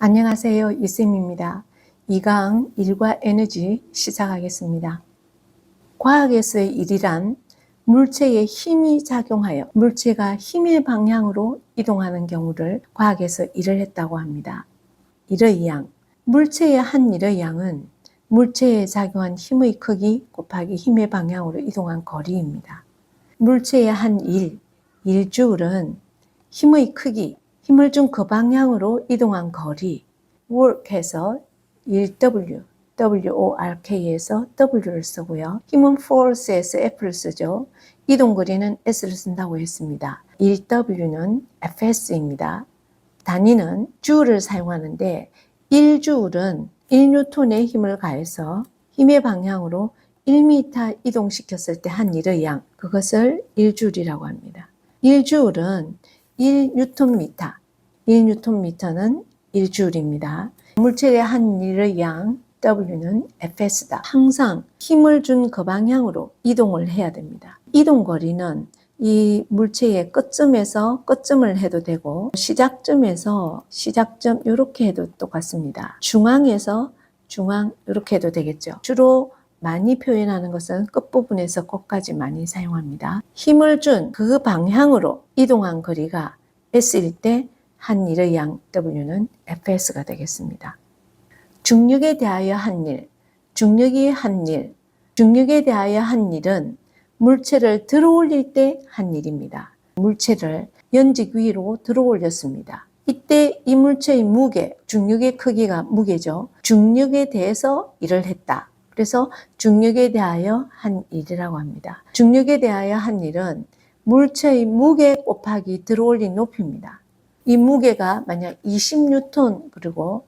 안녕하세요. 이쌤입니다. 2강 일과 에너지 시작하겠습니다. 과학에서의 일이란 물체에 힘이 작용하여 물체가 힘의 방향으로 이동하는 경우를 과학에서 일을 했다고 합니다. 일의 양, 물체의 한 일의 양은 물체에 작용한 힘의 크기 곱하기 힘의 방향으로 이동한 거리입니다. 물체의 한 일, 일주울은 힘의 크기, 힘을 준 그 방향으로 이동한 거리, work해서 1W, WORK에서 W를 쓰고요. 힘은 force에서 F를 쓰죠. 이동 거리는 S를 쓴다고 했습니다. 1W는 Fs입니다. 단위는 Joule를 사용하는데 1Joule은 1N의 힘을 가해서 힘의 방향으로 1m 이동시켰을 때 한 일의 양, 그것을 1Joule이라고 합니다. 1Joule은 1Nm, 1Nm는 1Joule입니다. 물체의 한 일의 양 W는 Fs다. 항상 힘을 준 그 방향으로 이동을 해야 됩니다. 이동 거리는 이 물체의 끝점에서 끝점을 해도 되고 시작점에서 시작점 이렇게 해도 똑같습니다. 중앙에서 중앙 이렇게 해도 되겠죠. 주로 많이 표현하는 것은 끝부분에서 끝까지 많이 사용합니다. 힘을 준 그 방향으로 이동한 거리가 S일 때 한 일의 양 W는 Fs가 되겠습니다. 중력에 대하여 한 일, 중력이 한 일, 중력에 대하여 한 일은 물체를 들어올릴 때 한 일입니다. 물체를 연직 위로 들어올렸습니다. 이때 이 물체의 무게, 중력의 크기가 무게죠. 중력에 대해서 일을 했다. 그래서 중력에 대하여 한 일이라고 합니다. 중력에 대하여 한 일은 물체의 무게 곱하기 들어올린 높이입니다. 이 무게가 만약 20N 그리고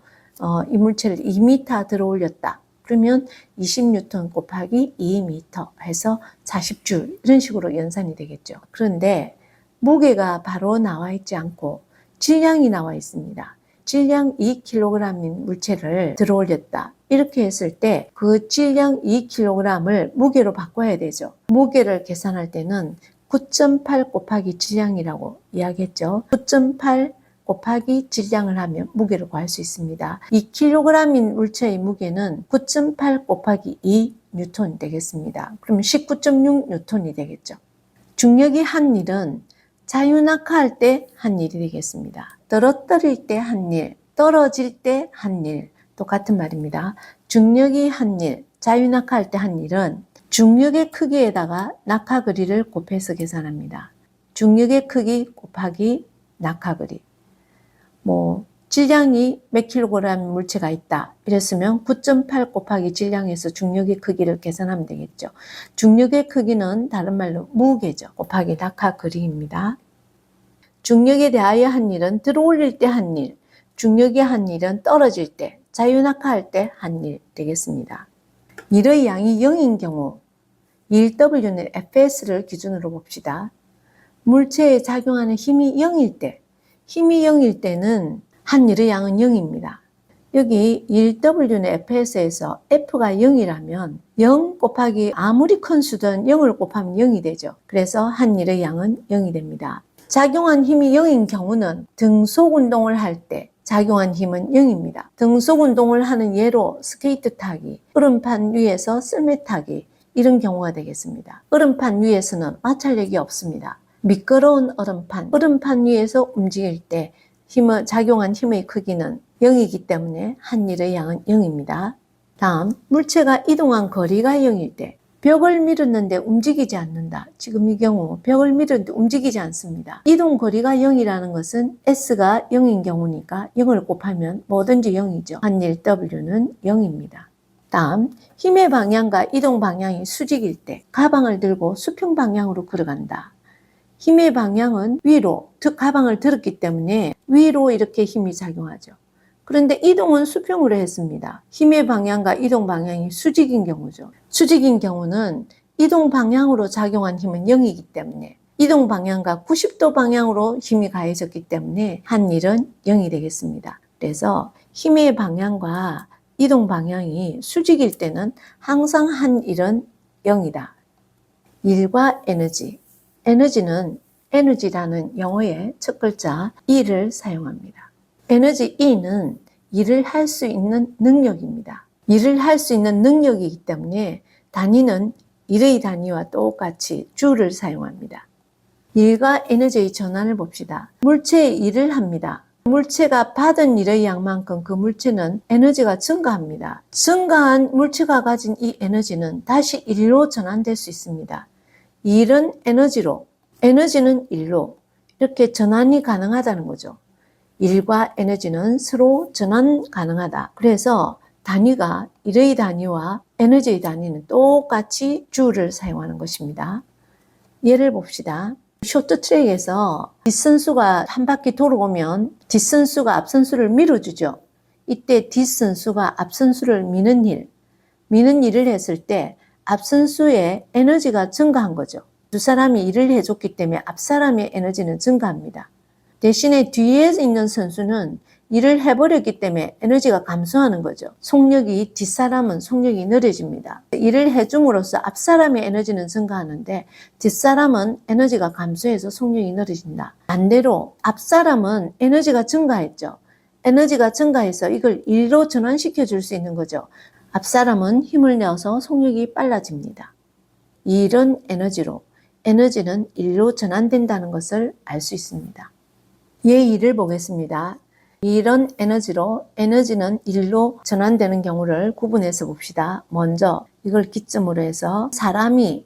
이 물체를 2m 들어올렸다. 그러면 20N 곱하기 2m 해서 40줄 이런 식으로 연산이 되겠죠. 그런데 무게가 바로 나와 있지 않고 질량이 나와 있습니다. 질량 2kg인 물체를 들어올렸다. 이렇게 했을 때 그 질량 2kg을 무게로 바꿔야 되죠. 무게를 계산할 때는 9.8 곱하기 질량이라고 이야기했죠. 9.8 곱하기 질량을 하면 무게를 구할 수 있습니다. 2kg인 물체의 무게는 9.8 곱하기 2N 되겠습니다. 그러면 19.6N이 되겠죠. 중력이 한 일은 자유낙하할 때 한 일이 되겠습니다. 떨어뜨릴 때 한 일, 떨어질 때 한 일, 똑같은 말입니다. 중력이 한 일, 자유낙하할 때 한 일은 중력의 크기에다가 낙하 거리를 곱해서 계산합니다. 중력의 크기 곱하기 낙하 거리. 질량이 몇 킬로그램 물체가 있다. 이랬으면 9.8 곱하기 질량에서 중력의 크기를 계산하면 되겠죠. 중력의 크기는 다른 말로 무게죠. 곱하기 낙하 거리입니다. 중력에 대하여 한 일은 들어올릴 때 한 일, 중력의 한 일은 떨어질 때, 자유낙하할 때 한 일 되겠습니다. 일의 양이 0인 경우 1W는 Fs를 기준으로 봅시다. 물체에 작용하는 힘이 0일 때, 힘이 0일 때는 한 일의 양은 0입니다. 여기 1W는 Fs에서 F가 0이라면 0 곱하기 아무리 큰 수든 0을 곱하면 0이 되죠. 그래서 한 일의 양은 0이 됩니다. 작용한 힘이 0인 경우는 등속 운동을 할 때 작용한 힘은 0입니다. 등속 운동을 하는 예로 스케이트 타기, 얼음판 위에서 썰매 타기 이런 경우가 되겠습니다. 얼음판 위에서는 마찰력이 없습니다. 미끄러운 얼음판 위에서 움직일 때 작용한 힘의 크기는 0이기 때문에 한 일의 양은 0입니다. 다음, 물체가 이동한 거리가 0일 때 벽을 밀었는데 움직이지 않는다. 지금 이 경우 벽을 밀었는데 움직이지 않습니다. 이동 거리가 0이라는 것은 S가 0인 경우니까 0을 곱하면 뭐든지 0이죠. 한 일 W는 0입니다. 다음, 힘의 방향과 이동 방향이 수직일 때 가방을 들고 수평 방향으로 걸어간다. 힘의 방향은 위로, 가방을 들었기 때문에 위로 이렇게 힘이 작용하죠. 그런데 이동은 수평으로 했습니다. 힘의 방향과 이동 방향이 수직인 경우죠. 수직인 경우는 이동 방향으로 작용한 힘은 0이기 때문에 이동 방향과 90도 방향으로 힘이 가해졌기 때문에 한 일은 0이 되겠습니다. 그래서 힘의 방향과 이동 방향이 수직일 때는 항상 한 일은 0이다. 일과 에너지. 에너지는 에너지라는 영어의 첫 글자 E를 사용합니다. 에너지 E는 일을 할 수 있는 능력입니다. 일을 할 수 있는 능력이기 때문에 단위는 일의 단위와 똑같이 줄을 사용합니다. 일과 에너지의 전환을 봅시다. 물체의 일을 합니다. 물체가 받은 일의 양만큼 그 물체는 에너지가 증가합니다. 증가한 물체가 가진 이 에너지는 다시 일로 전환될 수 있습니다. 일은 에너지로, 에너지는 일로 이렇게 전환이 가능하다는 거죠. 일과 에너지는 서로 전환 가능하다. 그래서 단위가 일의 단위와 에너지의 단위는 똑같이 줄을 사용하는 것입니다. 예를 봅시다. 쇼트트랙에서 뒷선수가 한 바퀴 돌아오면 뒷선수가 앞선수를 밀어주죠. 이때 뒷선수가 앞선수를 미는 일을 했을 때 앞선수의 에너지가 증가한 거죠. 두 사람이 일을 해줬기 때문에 앞사람의 에너지는 증가합니다. 대신에 뒤에 있는 선수는 일을 해버렸기 때문에 에너지가 감소하는 거죠. 속력이 뒷사람은 속력이 느려집니다. 일을 해줌으로써 앞사람의 에너지는 증가하는데 뒷사람은 에너지가 감소해서 속력이 느려진다. 반대로 앞사람은 에너지가 증가했죠. 에너지가 증가해서 이걸 일로 전환시켜 줄 수 있는 거죠. 앞사람은 힘을 내어서 속력이 빨라집니다. 일은 에너지로, 에너지는 일로 전환된다는 것을 알 수 있습니다. 예2를 보겠습니다. 일은 에너지로, 에너지는 일로 전환되는 경우를 구분해서 봅시다. 먼저 이걸 기점으로 해서 사람이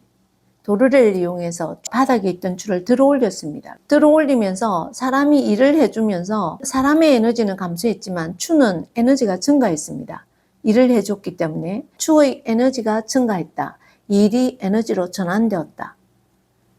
도르래를 이용해서 바닥에 있던 줄을 들어 올렸습니다. 들어 올리면서 사람이 일을 해주면서 사람의 에너지는 감소했지만 추는 에너지가 증가했습니다. 일을 해줬기 때문에 추의 에너지가 증가했다. 일이 에너지로 전환되었다.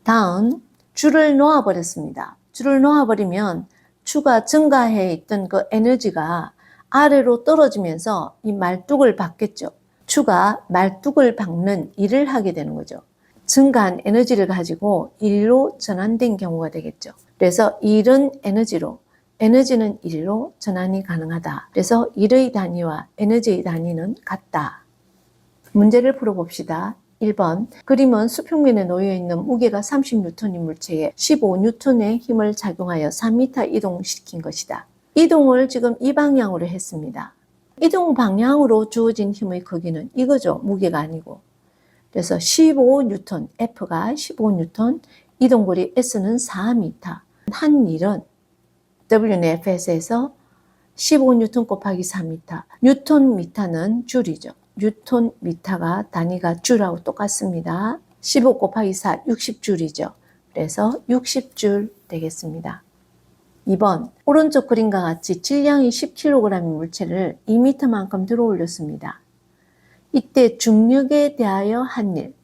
다음, 줄을 놓아버렸습니다. 줄을 놓아버리면 추가 증가해 있던 그 에너지가 아래로 떨어지면서 이 말뚝을 박겠죠. 추가 말뚝을 박는 일을 하게 되는 거죠. 증가한 에너지를 가지고 일로 전환된 경우가 되겠죠. 그래서 일은 에너지로, 에너지는 일로 전환이 가능하다. 그래서 일의 단위와 에너지의 단위는 같다. 문제를 풀어봅시다. 1번, 그림은 수평면에 놓여있는 무게가 30N인 물체에 15N의 힘을 작용하여 3m 이동시킨 것이다. 이동을 지금 이 방향으로 했습니다. 이동 방향으로 주어진 힘의 크기는 이거죠. 무게가 아니고. 그래서 15N, F가 15N, 이동거리 S는 4m. 한 일은 W는 Fs에서 15N 곱하기 4m. 뉴턴미터는 줄이죠. 뉴턴미터가 단위가 줄하고 똑같습니다. 15 곱하기 4, 60줄이죠. 그래서 60줄 되겠습니다. 2번, 오른쪽 그림과 같이 질량이 10kg인 물체를 2m만큼 들어 올렸습니다. 이때 중력에 대하여 한 일,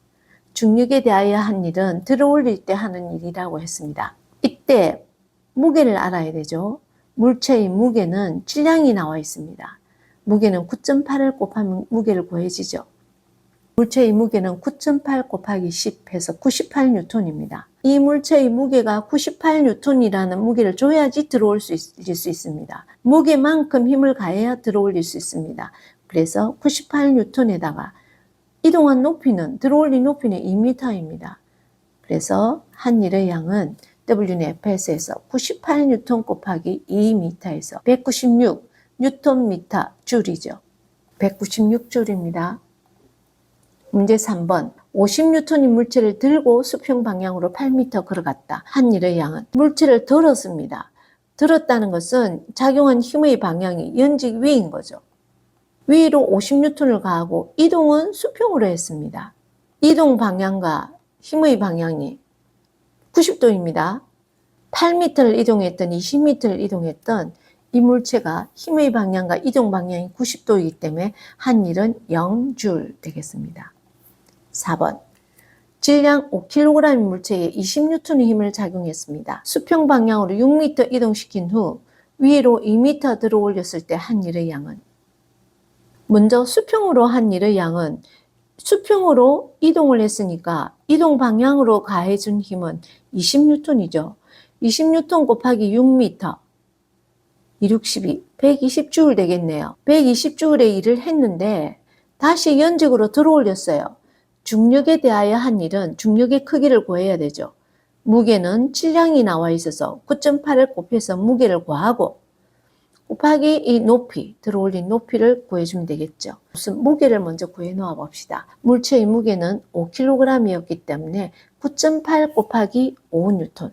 중력에 대하여 한 일은 들어 올릴 때 하는 일이라고 했습니다. 이때 무게를 알아야 되죠. 물체의 무게는 질량이 나와 있습니다. 무게는 9.8을 곱하면 무게를 구해지죠. 물체의 무게는 9.8 곱하기 10 해서 98N입니다. 이 물체의 무게가 98N이라는 무게를 줘야지 들어올 수 있습니다. 무게만큼 힘을 가해야 들어올릴 수 있습니다. 그래서 98N에다가 이동한 높이는, 들어올린 높이는 2m입니다. 그래서 한 일의 양은 W는 Fs에서 98N 곱하기 2m에서 196Nm 줄이죠. 196줄입니다. 문제 3번. 50N인 물체를 들고 수평 방향으로 8m 걸어갔다. 한 일의 양은 물체를 들었습니다. 들었다는 것은 작용한 힘의 방향이 연직 위인 거죠. 위로 50N을 가하고 이동은 수평으로 했습니다. 이동 방향과 힘의 방향이 90도입니다. 8m를 이동했던 20m를 이동했던 이 물체가 힘의 방향과 이동 방향이 90도이기 때문에 한 일은 0줄 되겠습니다. 4번. 질량 5kg인 물체에 20N의 힘을 작용했습니다. 수평 방향으로 6m 이동시킨 후 위로 2m 들어 올렸을 때 한 일의 양은, 먼저 수평으로 한 일의 양은 수평으로 이동을 했으니까 이동 방향으로 가해준 힘은 20N이죠. 20N 곱하기 6m, 262, 120줄 되겠네요. 120줄의 일을 했는데 다시 연직으로 들어 올렸어요. 중력에 대하여 한 일은 중력의 크기를 구해야 되죠. 무게는 질량이 나와 있어서 9.8을 곱해서 무게를 구하고 곱하기 이 높이, 들어올린 높이를 구해주면 되겠죠. 무슨 무게를 먼저 구해 놓아 봅시다. 물체의 무게는 5kg이었기 때문에 9.8 곱하기 5N.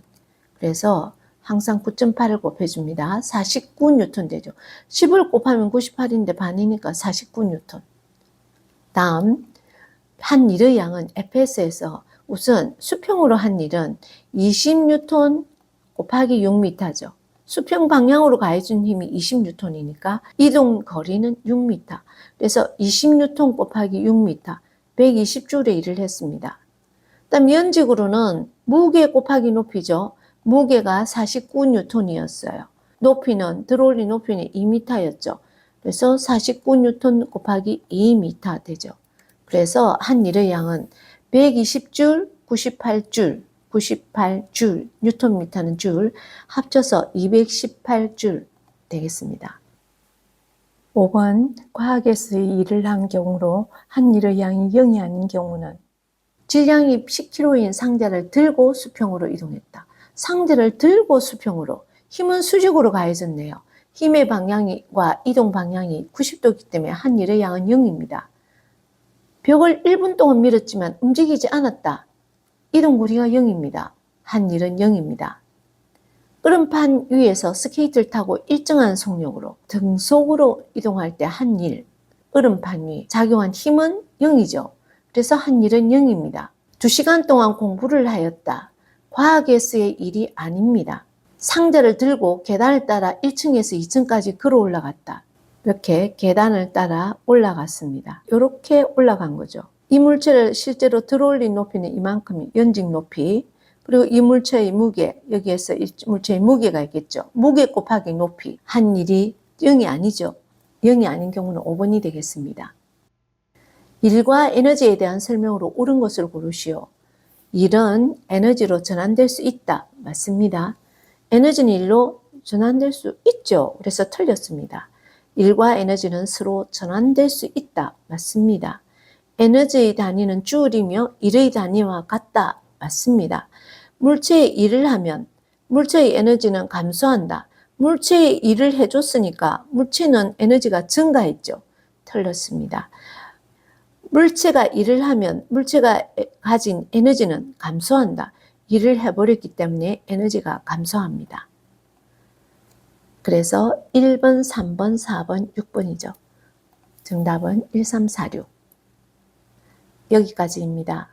그래서 항상 9.8을 곱해줍니다. 49N 되죠. 10을 곱하면 98인데 반이니까 49N. 다음, 한 일의 양은 FS에서 우선 수평으로 한 일은 20N 곱하기 6m죠. 수평 방향으로 가해준 힘이 20N이니까 이동 거리는 6m. 그래서 20N 곱하기 6m, 120줄의 일을 했습니다. 그다음 연직으로는 무게 곱하기 높이죠. 무게가 49N이었어요. 높이는, 들어올린 높이는 2m였죠. 그래서 49N 곱하기 2m 되죠. 그래서 한 일의 양은 120줄, 98줄, 뉴턴미터는 줄, 합쳐서 218줄 되겠습니다. 5번 과학에서의 일을 한 경우로 한 일의 양이 0이 아닌 경우는 질량이 10kg인 상자를 들고 수평으로 이동했다. 상자를 들고 수평으로, 힘은 수직으로 가해졌네요. 힘의 방향과 이동 방향이 90도이기 때문에 한 일의 양은 0입니다. 벽을 1분 동안 밀었지만 움직이지 않았다. 이동 거리가 0입니다. 한 일은 0입니다. 얼음판 위에서 스케이트를 타고 일정한 속력으로 등속으로 이동할 때 한 일, 얼음판 위 작용한 힘은 0이죠. 그래서 한 일은 0입니다. 2시간 동안 공부를 하였다. 과학에서의 일이 아닙니다. 상자를 들고 계단을 따라 1층에서 2층까지 걸어 올라갔다. 이렇게 계단을 따라 올라갔습니다. 이렇게 올라간 거죠. 이 물체를 실제로 들어올린 높이는 이만큼이 연직 높이, 그리고 이 물체의 무게, 여기에서 이 물체의 무게가 있겠죠. 무게 곱하기 높이, 한 일이 0이 아니죠. 0이 아닌 경우는 5번이 되겠습니다. 일과 에너지에 대한 설명으로 옳은 것을 고르시오. 일은 에너지로 전환될 수 있다. 맞습니다. 에너지는 일로 전환될 수 있죠. 그래서 틀렸습니다. 일과 에너지는 서로 전환될 수 있다. 맞습니다. 에너지의 단위는 줄이며 일의 단위와 같다. 맞습니다. 물체의 일을 하면 물체의 에너지는 감소한다. 물체의 일을 해줬으니까 물체는 에너지가 증가했죠. 틀렸습니다. 물체가 일을 하면 물체가 가진 에너지는 감소한다. 일을 해버렸기 때문에 에너지가 감소합니다. 그래서 1번, 3번, 4번, 6번이죠. 정답은 1346. 여기까지입니다.